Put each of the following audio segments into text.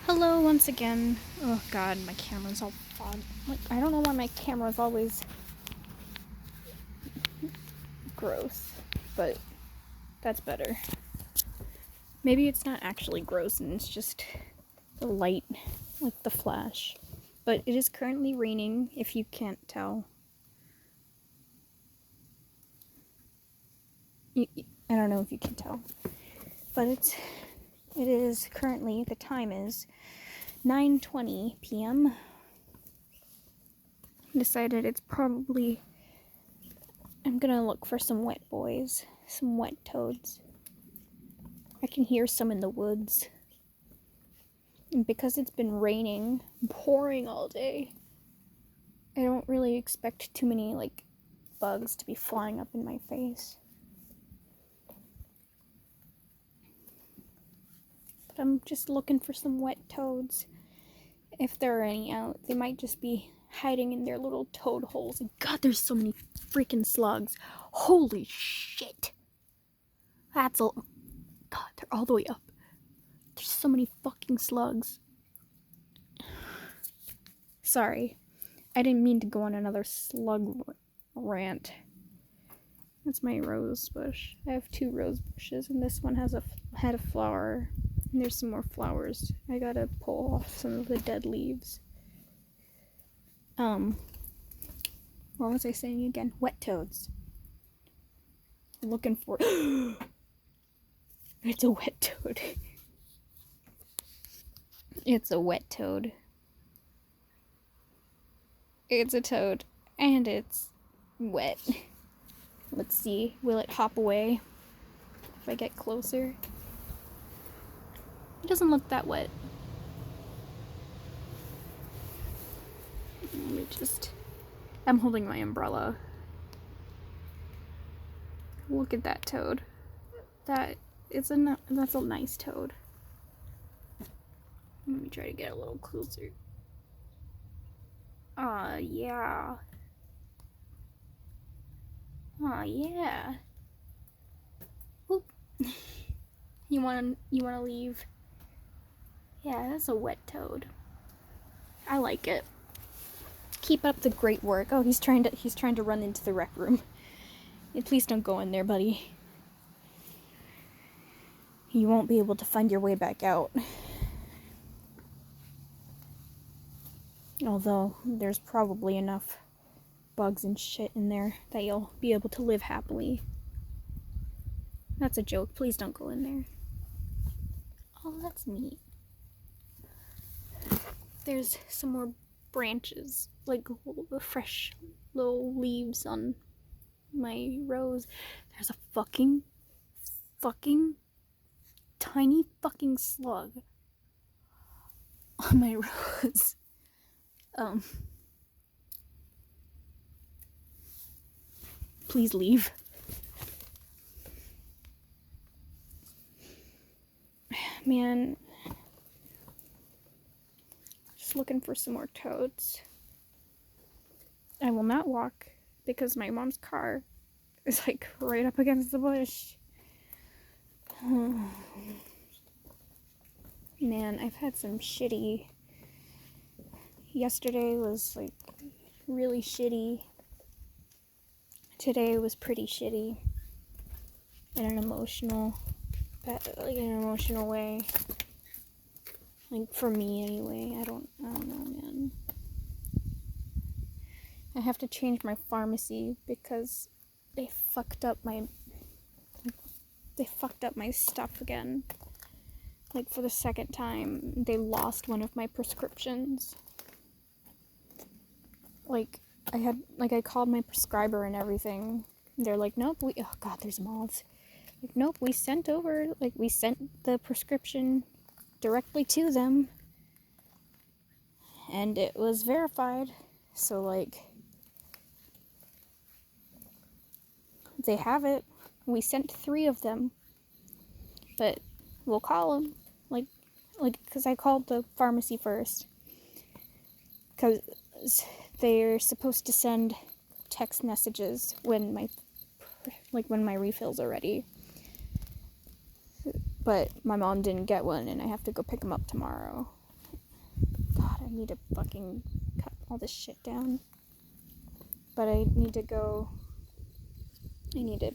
Hello once again. Oh god, my camera's all fogged. Like, I don't know why my camera's always gross, but that's better. Maybe it's not actually gross and it's just the light, like the flash. But it is currently raining, if you can't tell. I don't know if you can tell. But it is currently, the time is 9:20 p.m. Decided it's probably, I'm gonna look for some wet boys, some wet toads. I can hear some in the woods. And because it's been raining, pouring all day, I don't really expect too many, bugs to be flying up in my face. But I'm just looking for some wet toads. If there are any out, they might just be hiding in their little toad holes. And God, there's so many freaking slugs. Holy shit. That's all. God, they're all the way up. There's so many fucking slugs. Sorry. I didn't mean to go on another slug rant. That's my rose bush. I have 2 rose bushes, and this one had a flower. And there's some more flowers. I gotta pull off some of the dead leaves. What was I saying again? Wet toads. Looking for. It's a wet toad. It's a wet toad. It's a toad, and it's wet. Let's see. Will it hop away if I get closer? It doesn't look that wet. Let me just. I'm holding my umbrella. Look at that toad. That's a nice toad. Let me try to get a little closer. Aw, yeah. Aw, yeah. Oop. You wanna leave? Yeah, that's a wet toad. I like it. Keep up the great work. Oh, he's trying to run into the rec room. Please don't go in there, buddy. You won't be able to find your way back out. Although, there's probably enough bugs and shit in there that you'll be able to live happily. That's a joke. Please don't go in there. Oh, that's neat. There's some more branches, like fresh little leaves on my rose. There's a fucking tiny fucking slug on my rose. Please leave. Man, just looking for some more toads. I will not walk because my mom's car is right up against the bush. Man, I've had some shitty. Yesterday was really shitty. Today was pretty shitty in an emotional way. For me anyway. I don't know, man. I have to change my pharmacy because they fucked up my stuff again. For the second time, they lost one of my prescriptions. I called my prescriber and everything. They're like, nope, oh god, there's moths. Nope, we sent the prescription directly to them. And it was verified. So, they have it. We sent 3 of them. But we'll call them. Because I called the pharmacy first. Because they're supposed to send text messages when my refills are ready. But my mom didn't get one, and I have to go pick them up tomorrow. I need to fucking cut all this shit down. But I need to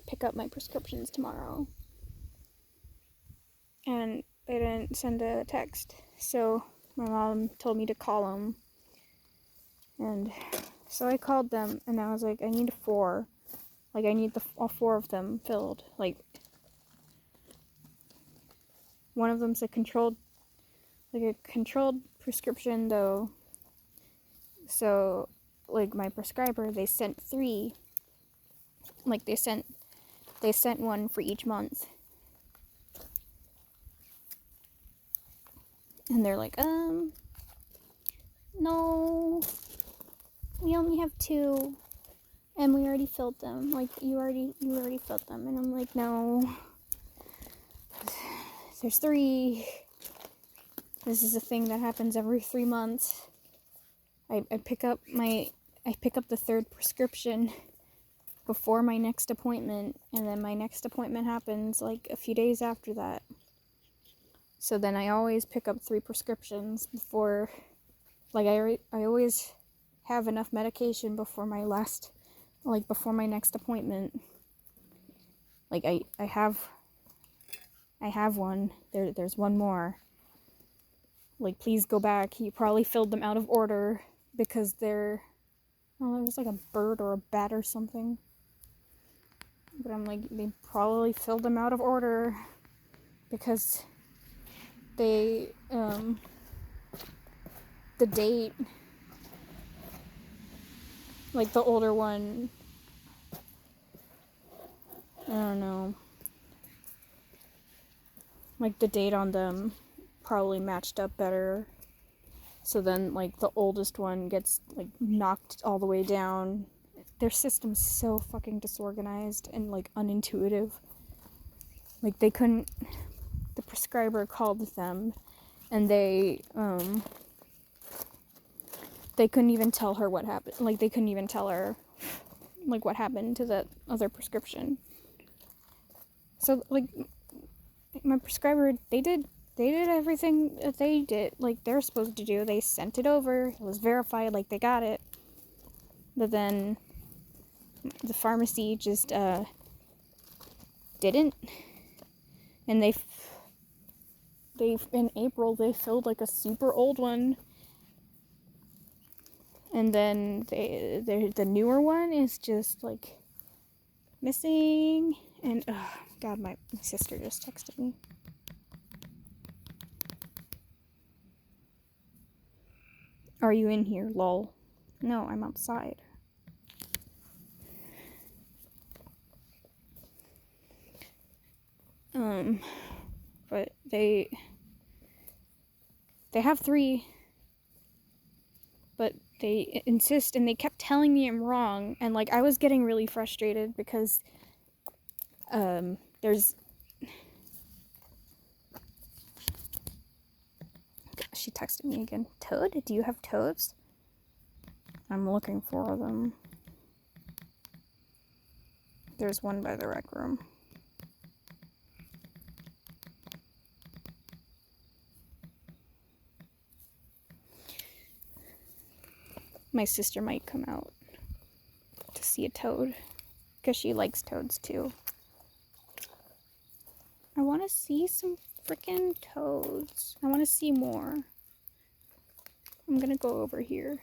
pick up my prescriptions tomorrow. And they didn't send a text. So my mom told me to call them. And so I called them and I was like, I need 4. Like, I need all 4 of them filled. Like, one of them's a controlled prescription, though. So, like, my prescriber, they sent 3. Like, they sent one for each month. And they're like, no, we only have 2. And we already filled them. Like, you already filled them. And I'm like, no. There's 3. This is a thing that happens every 3 months. I pick up the 3rd prescription before my next appointment, and then my next appointment happens like a few days after that. So then I always pick up 3 prescriptions before, like, I always have enough medication before my next appointment. Like, I have one. There's one more. Like, please go back. You probably filled them out of order because there was like a bird or a bat or something. But I'm like, they probably filled them out of order because they, the date, like the older one, I don't know, like the date on them probably matched up better. So then, like, the oldest one gets, like, knocked all the way down. Their system's so fucking disorganized and, like, unintuitive. Like, the prescriber called them, and they couldn't even tell her what happened. Like, they couldn't even tell her, like, what happened to that other prescription. So, like, my prescriber, they did everything that they did, like, they're supposed to do. They sent it over, it was verified, like, they got it. But then the pharmacy just didn't. And they in April they filled like a super old one. And then the newer one is just like missing. And God, my sister just texted me. Are you in here, lol? No, I'm outside. But they have 3, but they insist, and they kept telling me I'm wrong, and, like, I was getting really frustrated because, she texted me again. Toad? Do you have toads? I'm looking for them. There's one by the rec room. My sister might come out to see a toad, because she likes toads too. I want to see some freaking toads. I want to see more. I'm gonna go over here.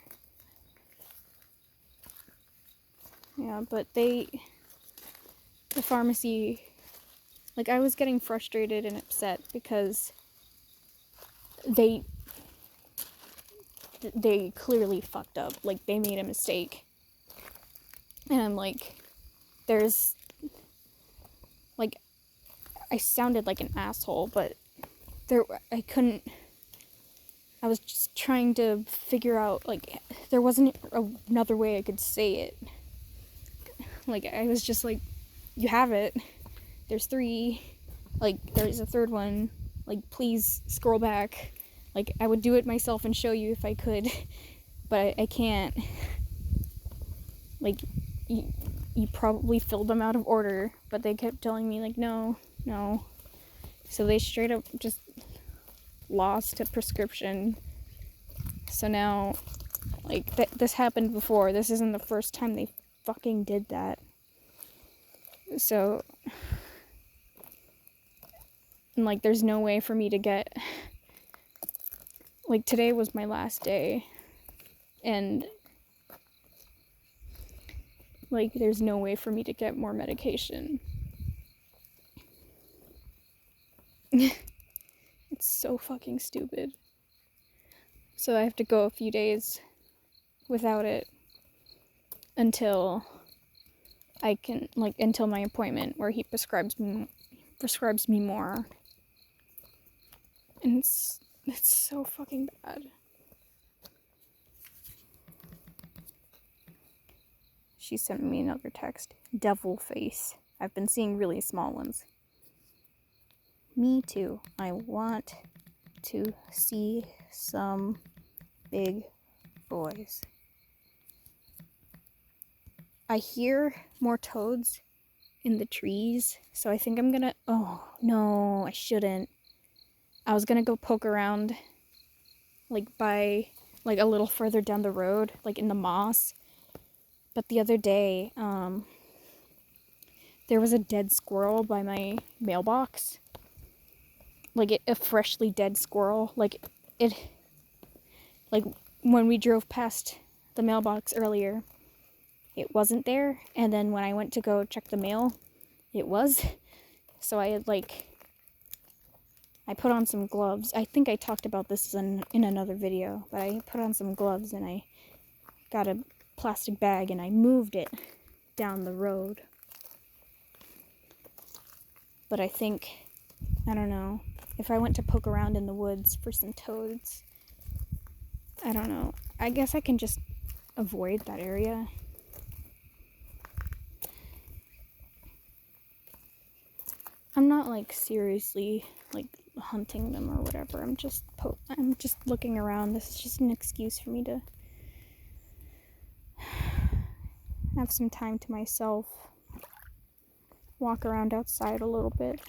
Yeah, but the pharmacy, like, I was getting frustrated and upset because they clearly fucked up. Like, they made a mistake. And I'm like, I sounded like an asshole, but I was just trying to figure out, like, there wasn't another way I could say it. Like, I was just like, you have it. There's 3. Like, there's a 3rd one. Like, please scroll back. Like, I would do it myself and show you if I could, but I can't. Like, you probably filled them out of order, but they kept telling me, like, no. So they straight up just lost a prescription So now, like, this happened before. This isn't the first time they fucking did that. So, and, like, there's no way for me to get, like, today was my last day, and, like, there's no way for me to get more medication. It's so fucking stupid. So I have to go a few days without it until I can, like, until my appointment where he prescribes me more. And it's so fucking bad. She sent me another text. Devil face. I've been seeing really small ones. Me too. I want to see some big boys. I hear more toads in the trees, so I think I'm gonna... Oh, no, I shouldn't. I was gonna go poke around, like, by, like, a little further down the road, like, in the moss. But the other day, there was a dead squirrel by my mailbox. Like, a freshly dead squirrel. Like, when we drove past the mailbox earlier, it wasn't there. And then when I went to go check the mail, it was. So I had, like, I put on some gloves. I think I talked about this in another video, but I put on some gloves and I got a plastic bag and I moved it down the road. But I think, I don't know, if I went to poke around in the woods for some toads, I don't know, I guess I can just avoid that area. I'm not, like, seriously, like, hunting them or whatever. I'm just looking around. This is just an excuse for me to have some time to myself, walk around outside a little bit,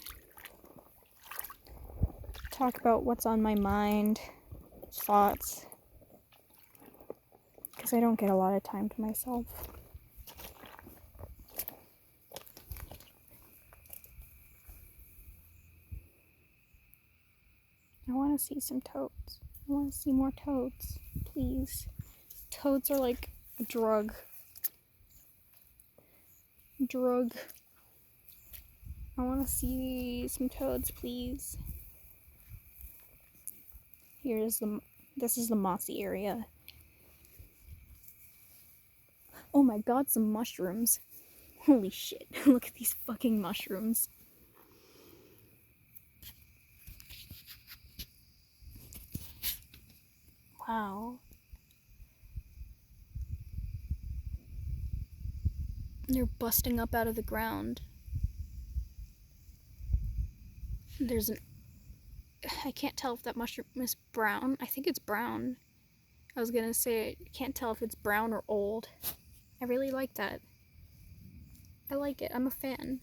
talk about what's on my mind, thoughts, because I don't get a lot of time to myself. I want to see some toads. I want to see more toads, please. Toads are like a drug. I want to see some toads, please. This is the mossy area. Oh my god, some mushrooms. Holy shit, look at these fucking mushrooms. Wow. They're busting up out of the ground. I can't tell if that mushroom is brown. I think it's brown. I was gonna say, I can't tell if it's brown or old. I really like that. I like it. I'm a fan.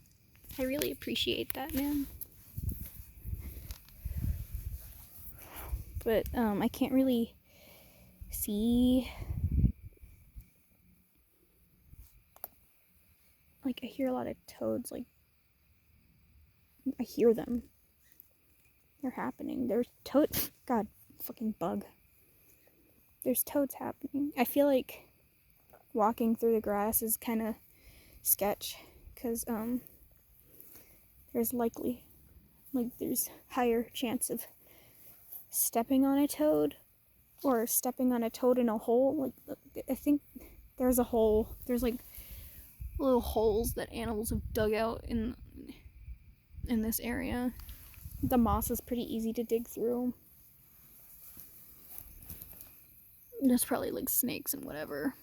I really appreciate that, man. But, I can't really see... Like, I hear a lot of toads, like... I hear them. They're happening. There's toads... God, fucking bug. There's toads happening. I feel like walking through the grass is kind of sketch, because, there's there's higher chance of stepping on a toad, or stepping on a toad in a hole. Like, I think there's a hole. There's, like, little holes that animals have dug out in this area. The moss is pretty easy to dig through. There's probably, like, snakes and whatever.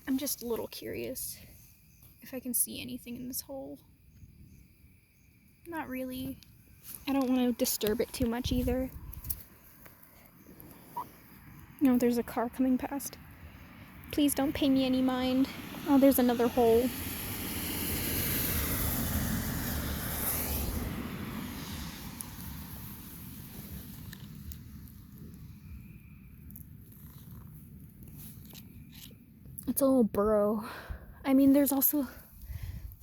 I'm just a little curious if I can see anything in this hole. Not really. I don't want to disturb it too much either. No, there's a car coming past. Please don't pay me any mind. Oh, there's another hole. It's a little burrow. I mean, there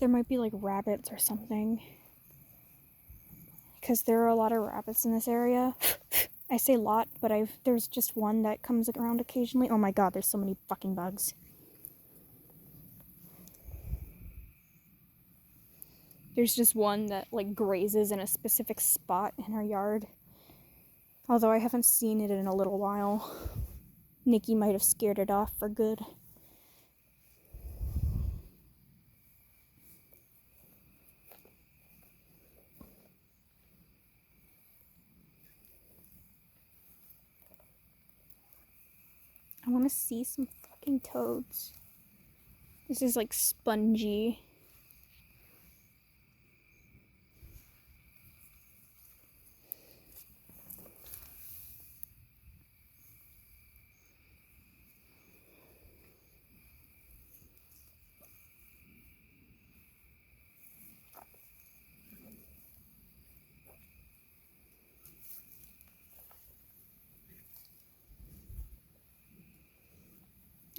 might be like rabbits or something. Because there are a lot of rabbits in this area. I say lot, but there's just one that comes around occasionally. Oh my god, there's so many fucking bugs. There's just one that like grazes in a specific spot in our yard. Although I haven't seen it in a little while. Nikki might have scared it off for good. I want to see some fucking toads. This is like spongy.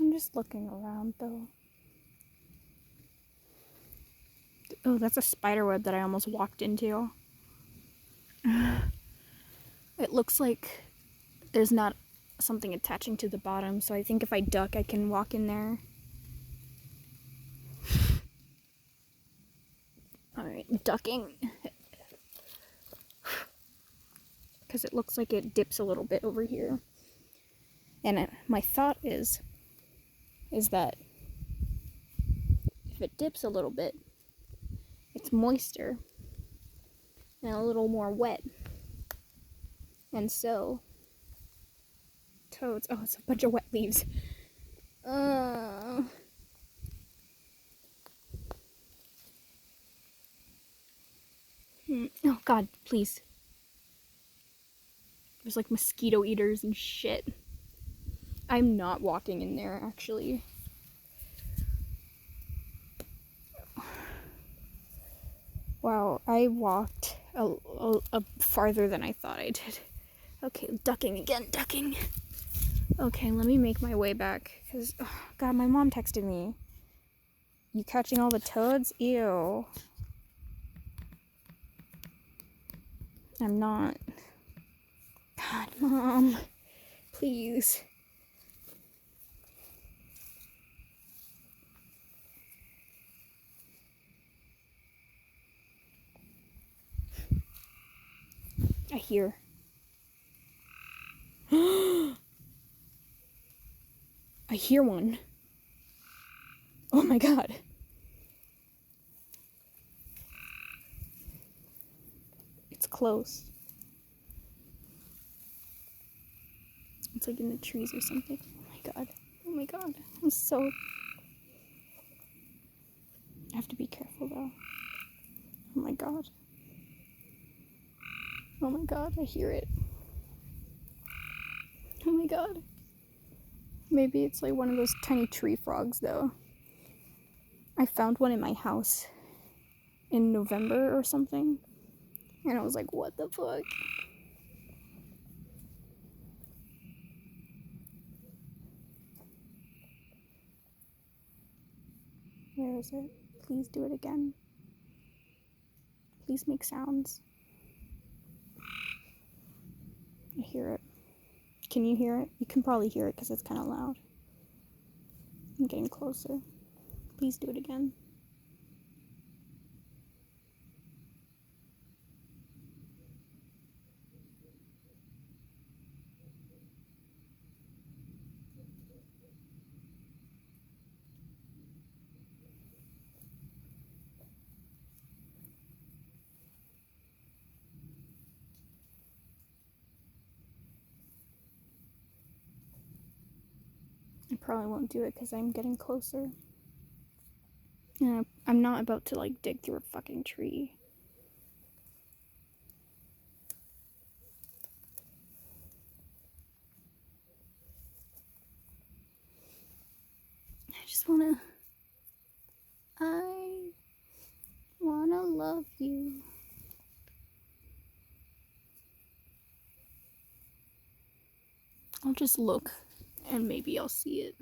I'm just looking around though. Oh, that's a spider web that I almost walked into. It looks like there's not something attaching to the bottom, so I think if I duck, I can walk in there. Alright, ducking. Because it looks like it dips a little bit over here. And my thought is that if it dips a little bit, it's moister and a little more wet. And so, toads, oh, it's a bunch of wet leaves. Oh god, please. There's like mosquito eaters and shit. I'm not walking in there, actually. Wow, I walked a farther than I thought I did. Okay, ducking again, ducking. Okay, let me make my way back, because, oh, god, my mom texted me. You catching all the toads? Ew. I'm not. God, Mom. Please. I hear. I hear one. Oh my god. It's close. It's like in the trees or something. Oh my god. Oh my god. I'm so... I have to be careful though. Oh my god. Oh my god, I hear it. Oh my god. Maybe it's like one of those tiny tree frogs though. I found one in my house in November or something. And I was like, what the fuck? Where is it? Please do it again. Please make sounds. I hear it. Can you hear it? You can probably hear it because it's kind of loud. I'm getting closer. Please do it again. I probably won't do it because I'm getting closer. And I'm not about to like dig through a fucking tree. I wanna love you. I'll just look and maybe I'll see it.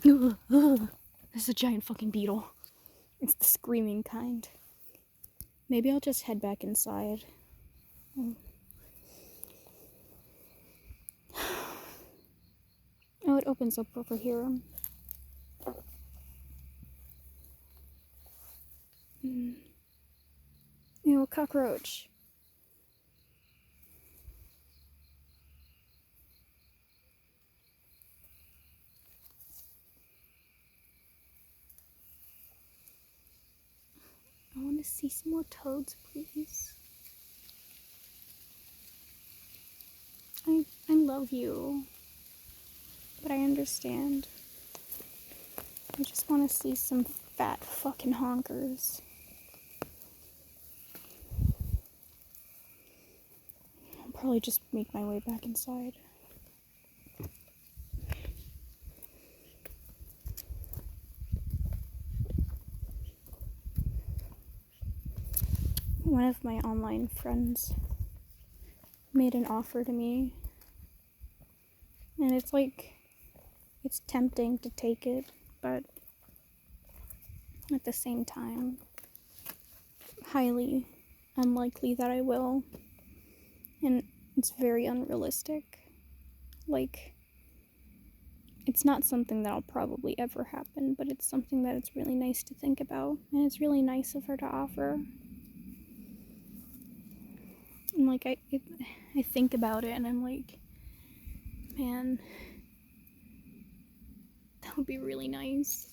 This is a giant fucking beetle. It's the screaming kind. Maybe I'll just head back inside. Oh, it opens up over here. Ew, a cockroach. I want to see some more toads, please. I love you, but I understand. I just want to see some fat fucking honkers. I'll probably just make my way back inside. One of my online friends made an offer to me, and it's like, it's tempting to take it, but at the same time, highly unlikely that I will, and it's very unrealistic. Like, it's not something that'll probably ever happen, but it's something that it's really nice to think about, and it's really nice of her to offer. And like, I think about it, and I'm like, man, that would be really nice.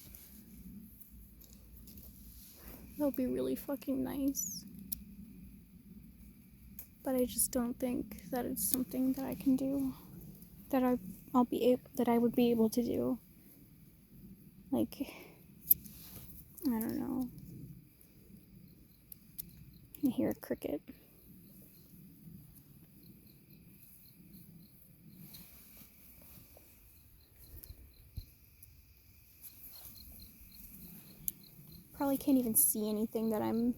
That would be really fucking nice. But I just don't think that it's something that I can do, that I would be able to do. Like, I don't know. I hear a cricket. Probably can't even see anything that I'm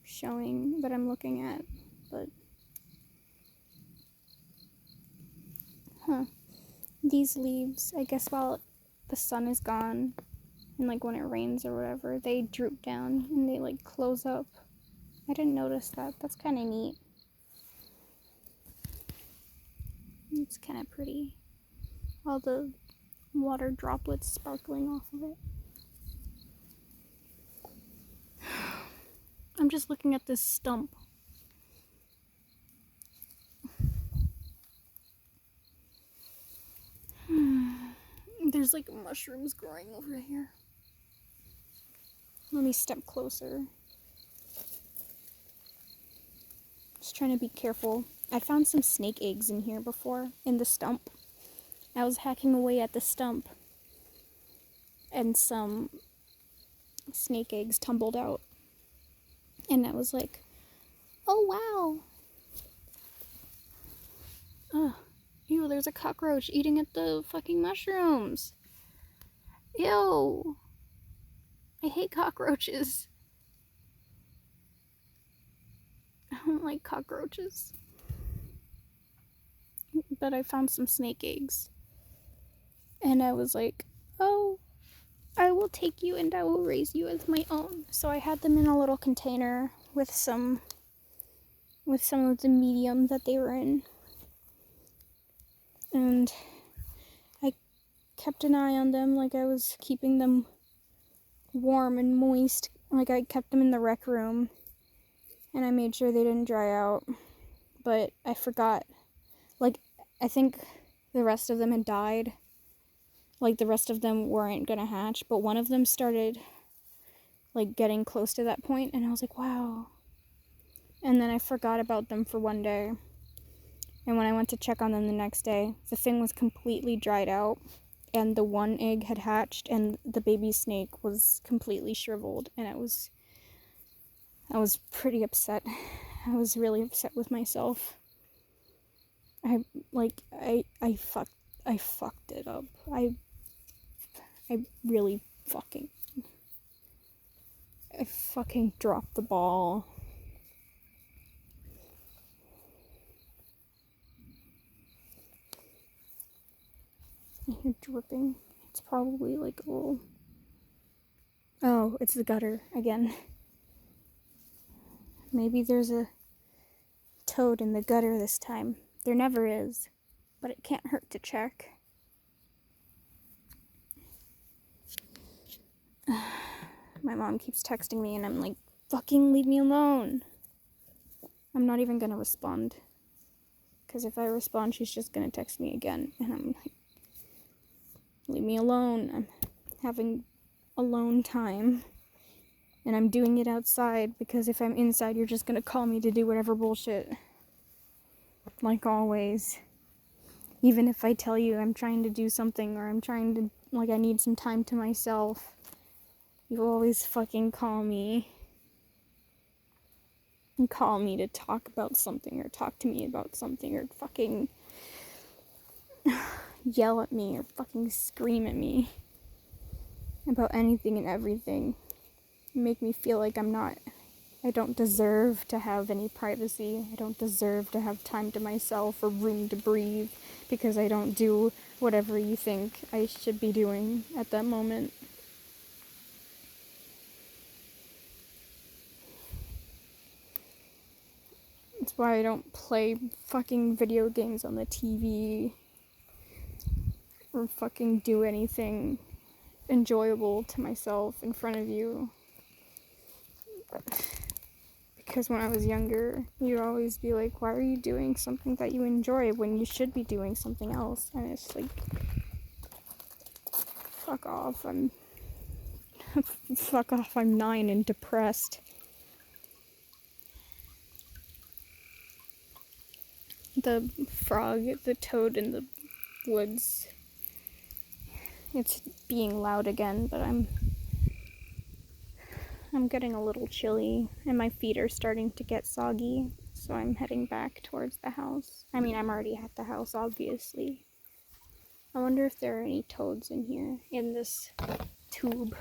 showing, that I'm looking at, but these leaves, I guess while the sun is gone and like when it rains or whatever, they droop down and they like close up. I didn't notice that. That's kind of neat. It's kind of pretty. All the water droplets sparkling off of it. I'm just looking at this stump. There's like mushrooms growing over here. Let me step closer. Just trying to be careful. I found some snake eggs in here before, in the stump. I was hacking away at the stump, and some snake eggs tumbled out. And I was like, oh wow. Ugh. Ew, there's a cockroach eating at the fucking mushrooms. Ew. I hate cockroaches. I don't like cockroaches. But I found some snake eggs. And I was like, oh, I will take you and I will raise you as my own. So I had them in a little container with some of the medium that they were in. And I kept an eye on them, like I was keeping them warm and moist. Like I kept them in the rec room and I made sure they didn't dry out. But I forgot, like, I think the rest of them had died. Like the rest of them weren't gonna hatch, but one of them started like getting close to that point, and I was like, wow. And then I forgot about them for one day. And when I went to check on them the next day, the thing was completely dried out, and the one egg had hatched, and the baby snake was completely shriveled, and I was pretty upset. I was really upset with myself. I fucked it up. I really fucking dropped the ball. I hear dripping. It's probably like a little... Oh, it's the gutter again. Maybe there's a toad in the gutter this time. There never is, but it can't hurt to check. My mom keeps texting me and I'm like, fucking leave me alone. I'm not even gonna respond. Because if I respond, she's just gonna text me again. And I'm like, leave me alone. I'm having alone time. And I'm doing it outside because if I'm inside, you're just gonna call me to do whatever bullshit. Like always. Even if I tell you I'm trying to do something or I'm trying to, like, I need some time to myself, you always fucking call me. And call me to talk about something or talk to me about something or fucking yell at me or fucking scream at me about anything and everything. Make me feel like I don't deserve to have any privacy. I don't deserve to have time to myself or room to breathe because I don't do whatever you think I should be doing at that moment. That's why I don't play fucking video games on the TV or fucking do anything enjoyable to myself in front of you. Because when I was younger, you'd always be like, why are you doing something that you enjoy when you should be doing something else? And it's like, fuck off, I'm 9 and depressed. The frog, the toad in the woods, it's being loud again, but I'm getting a little chilly, and my feet are starting to get soggy, so I'm heading back towards the house. I mean, I'm already at the house, obviously. I wonder if there are any toads in here, in this tube.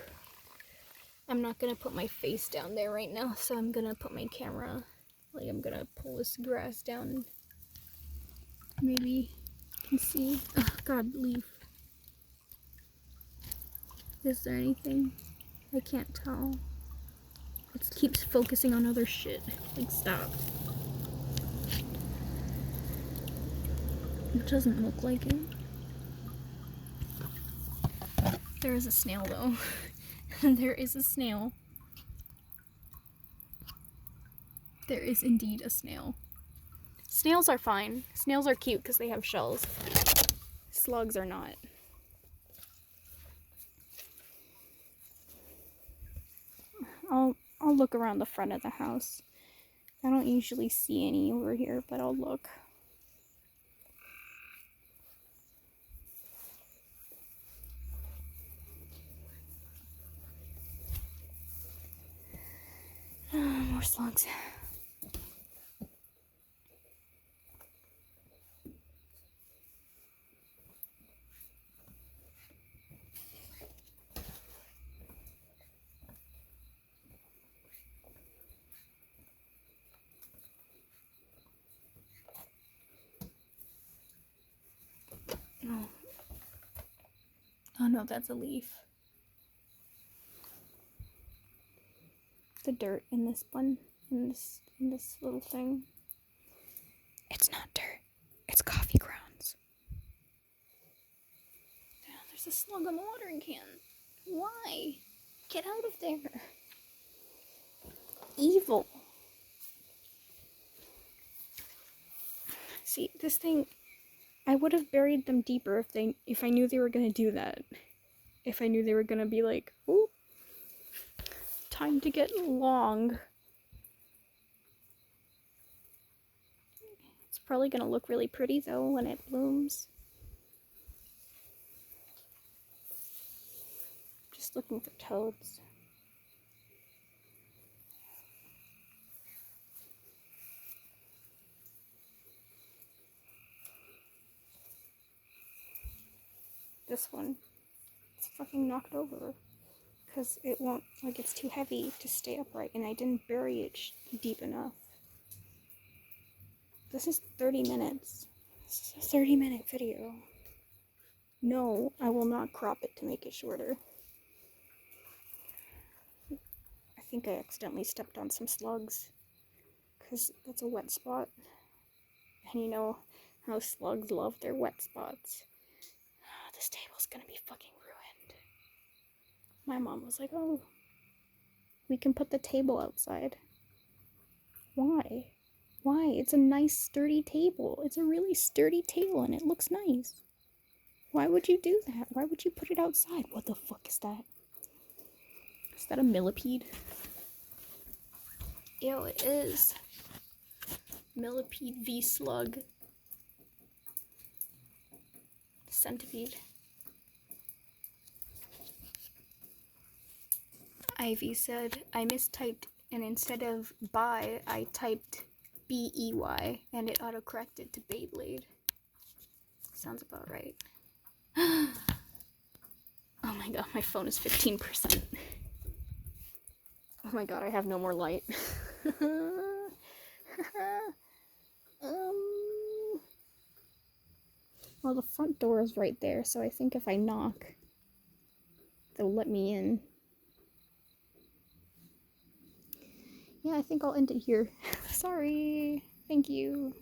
I'm not gonna put my face down there right now, so I'm gonna put my camera, like, I'm gonna pull this grass down. Maybe you can see. Oh, God, leaf. Is there anything? I can't tell. It keeps focusing on other shit. Like, stop. It doesn't look like it. There is a snail, though. There is a snail. There is indeed a snail. Snails are fine. Snails are cute because they have shells. Slugs are not. I'll look around the front of the house. I don't usually see any over here, but I'll look. More slugs. Oh. Oh no, that's a leaf. The dirt in this one, in this little thing. It's not dirt. It's coffee grounds. Yeah, there's a slug on the watering can. Why? Get out of there. Evil. See, this thing, I would have buried them deeper if I knew they were gonna do that. If I knew they were gonna be like, ooh, time to get long. It's probably gonna look really pretty though when it blooms. Just looking for toads. This one, it's fucking knocked over because it won't, like, it's too heavy to stay upright and I didn't bury it deep enough. This is 30 minutes. This is a 30-minute video. No, I will not crop it to make it shorter. I think I accidentally stepped on some slugs, because that's a wet spot. And you know how slugs love their wet spots. This table's gonna be fucking ruined. My mom was like, oh, we can put the table outside. Why? Why? It's a nice sturdy table. It's a really sturdy table and it looks nice. Why would you do that? Why would you put it outside? What the fuck is that? Is that a millipede? Ew, it is. Millipede v slug. Centipede. Ivy said, I mistyped and instead of buy, I typed B-E-Y and it autocorrected to Beyblade. Sounds about right. Oh my god, my phone is 15%. Oh my god, I have no more light. Well, the front door is right there, so I think if I knock, they'll let me in. Yeah, I think I'll end it here. Sorry. Thank you.